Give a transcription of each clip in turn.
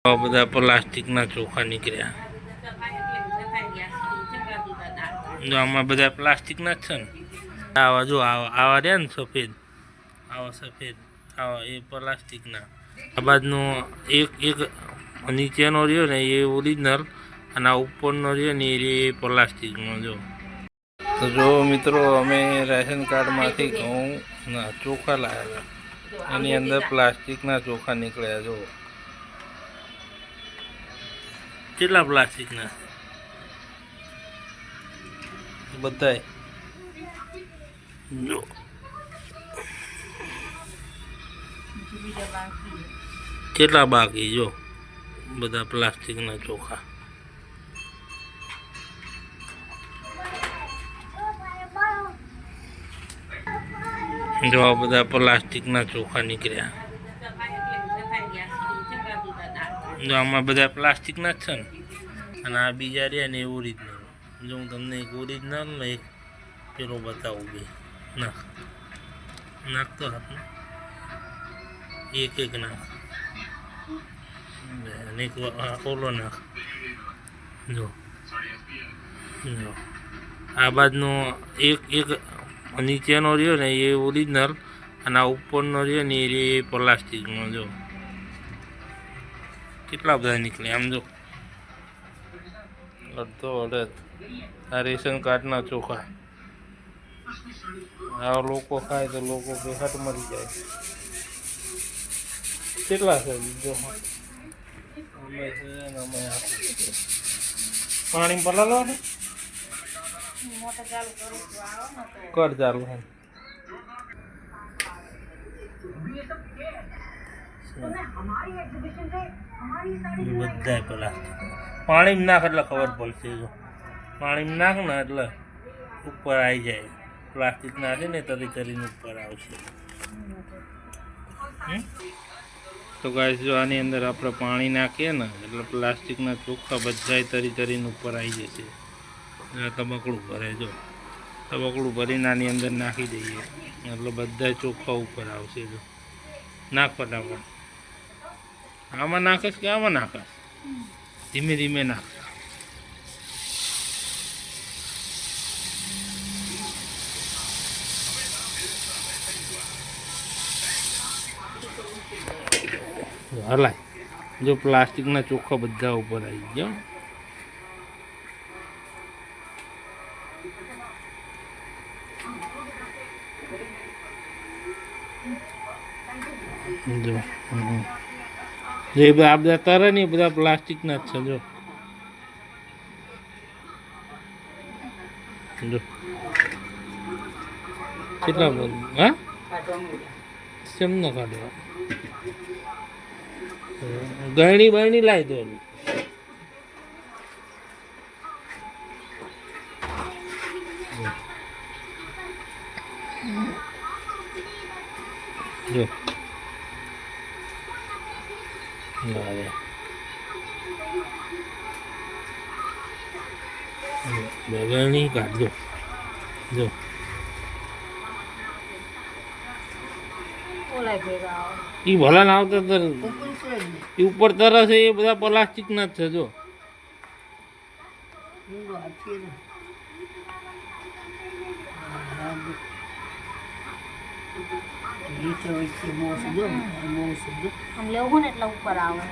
આ બધા પ્લાસ્ટિકના ચોખા નીકળ્યા. જો આમાં બધા પ્લાસ્ટિકના જ છે ને. આવા જો આવા રહ્યા ને સફેદ, આવા સફેદ આવા એ પ્લાસ્ટિકના. આ બાજુનો એક નીચેનો રહ્યો ને એ ઓરિજિનલ, અને આ ઉપરનો રહ્યો ને એ પ્લાસ્ટિકનો. જો તો જો મિત્રો, અમે રેશન કાર્ડમાંથી ઘઉંના ચોખા લાવ્યા. એની અંદર પ્લાસ્ટિકના ચોખા નીકળ્યા. જો કેટલા પ્લાસ્ટિકના બધાય. જો કેટલા બાકી, જો બધા પ્લાસ્ટિકના ચોખા. જો આ બધા પ્લાસ્ટિકના ચોખા નીકળ્યા. જો આમાં બધા પ્લાસ્ટિકના જ છે ને, અને આ બીજા રહ્યા ને એ ઓરિજિનલ. જો હું તમને એક ઓરિજિનલ ને એક પેલો બતાવું. બે નાખતો હાથને, એક નાખ, અને એક ઓલો નાખ. જો આ બાજુનો એક નીચેનો રહ્યો ને એ ઓરિજિનલ, અને આ ઉપરનો રહ્યો ને એ પ્લાસ્ટિકનો. જો કેટલા બધા નીકળે આમ. જો અડધો અડધ. આ રેશન કાર્ડના ચોખા. આ લોકો ખાય તો લોકો બેહાટ મરી જાય. કેટલા છે? જો અમે પાણી પલાલો ને કર ચાલુ હે. બધા પ્લાસ્ટિક પાણી નાખ એટલે ખબર પડશે. જો પાણી નાખ ને એટલે ઉપર આવી જાય. પ્લાસ્ટિક નાખે ને તરીને ઉપર આવશે. તો ગાઈસ, જો આની અંદર આપણે પાણી નાખીએ ને એટલે પ્લાસ્ટિકના ચોખ્ખા બધા તરીને ઉપર આવી જશે. તબકડું ભરે. જો તબકડું ભરીને આની અંદર નાખી દઈએ એટલે બધા ચોખ્ખા ઉપર આવશે. જો નાખ ફટાફટ. આમાં નાખશ કે આમાં નાખશ? ધીમે ધીમે નાખ. હલાય. જો પ્લાસ્ટિકના ચોખ્ખા બધા ઉપર આવી ગયા. જો આ બધા તરે ને બધા પ્લાસ્ટિકના જ છે. જો કેટલા બધું. હા, કેમ ન કાઢવા? ગરણી લાવી દો. જો ગરણી કાઢજો. જો એ ભલા ના આવતા એ ઉપર તરસ એ બધા પ્લાસ્ટિક ના જ છે. જો લેવું ને એટલે ઉપર આવે.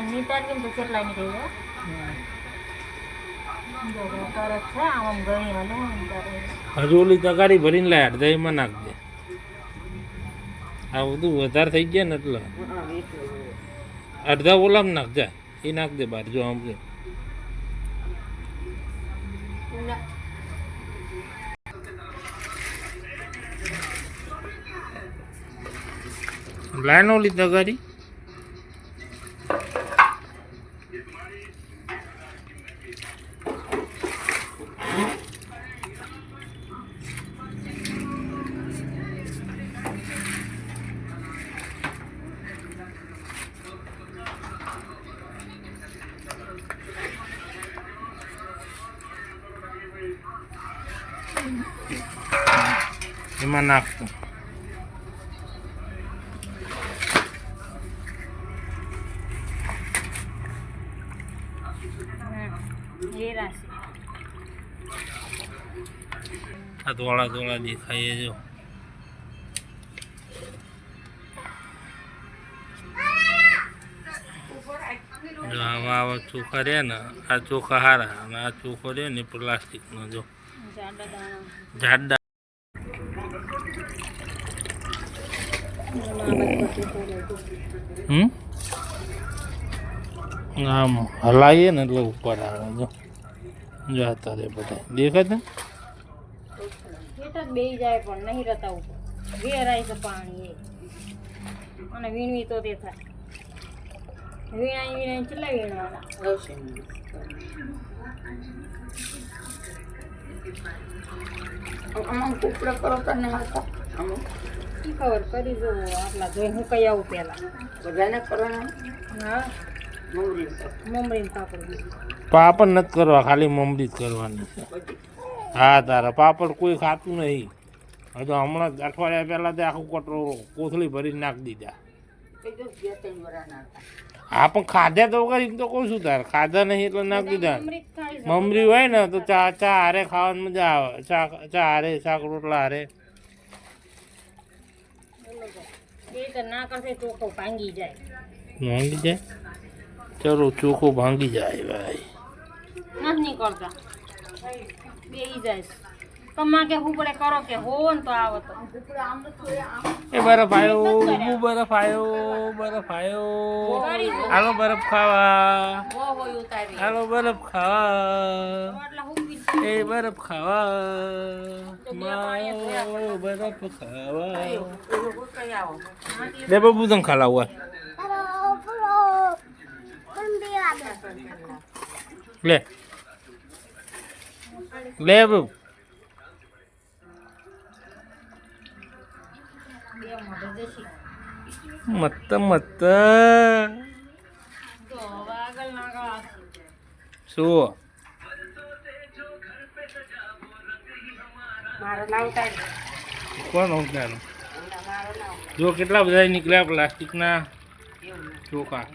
નીતાર કેમ તો કેટલા ની રહી તરત છે. આમ ગણી હજુ ઓલી તગારી ભરીને લાય. અડધા એમાં નાખજે. આ બધું વધારે થઈ ગયા ને એટલે અડધા ઓલામાં નાખ. જા એ નાખ દે બહાર. જો આમ લાઈન ઓલી તગારી. એમાં નાખતું. જીરા છે. આ ધોળા ધોળા દેખાય જો. જો આવા ચોખા રહ્યા ને આ ચોખા હારા અને આ ચોખો રહ્યો ને પ્લાસ્ટિકનો જો જાડા દાણા. જાડા. આમ હલાવીએ ને એટલે ઉપર આવે જો. જો અત્યારે બધા દેખાય પેટ જ બેહી જાય પણ નહીં રહેતા ઉપર વેરાય છે પાણી એ અને વીણવી તો તે થાય વીણાઈ કેટલા વીણવાના ખબર કરી જો આટલા જોઈ હું કઈ આવું પેલા બધાને કરવાના હા મમરીને પાપડ પાપડ નથી કરવા, ખાલી મમરી જ કરવાની છે. હા તારા પાપડ કોઈ ખાતું નહીં. હજુ હમણાં અઠવાડિયા પહેલાં તે આખું કટરો કોથળી ભરીને નાખી દીધા. હા પણ ખાધા તો કરી તો કહું છું તારે ખાધા નહીં એટલે નાખી દીધા. મમરી હોય ને તો ચા હારે ખાવાની મજા આવે. ચા હારે શાક રોટલા હારે. ના કરશે ચોખ્ખો ભાંગી જાય. ભાંગી જાય? ચલો ચોખ્ખો ભાંગી જાય ભાઈ. નથી કરતા બેહી જાય કમા કે હું પડે કરો કે હો ને તો આવો તો એ બરફ આવ્યો, બહુ બરફ આવ્યો, બરફ આવ્યો. હાલો બરફ ખાવા, હાલો બરફ ખાવા, એ બરફ ખાવા, મારો બરફ ખાવા. લે બાબુ તને ખાલાવું લે લે બાબુ. મત મત શું કોણ ઉતારું? જો કેટલા બધા નીકળ્યા પ્લાસ્ટિકના ચોખા.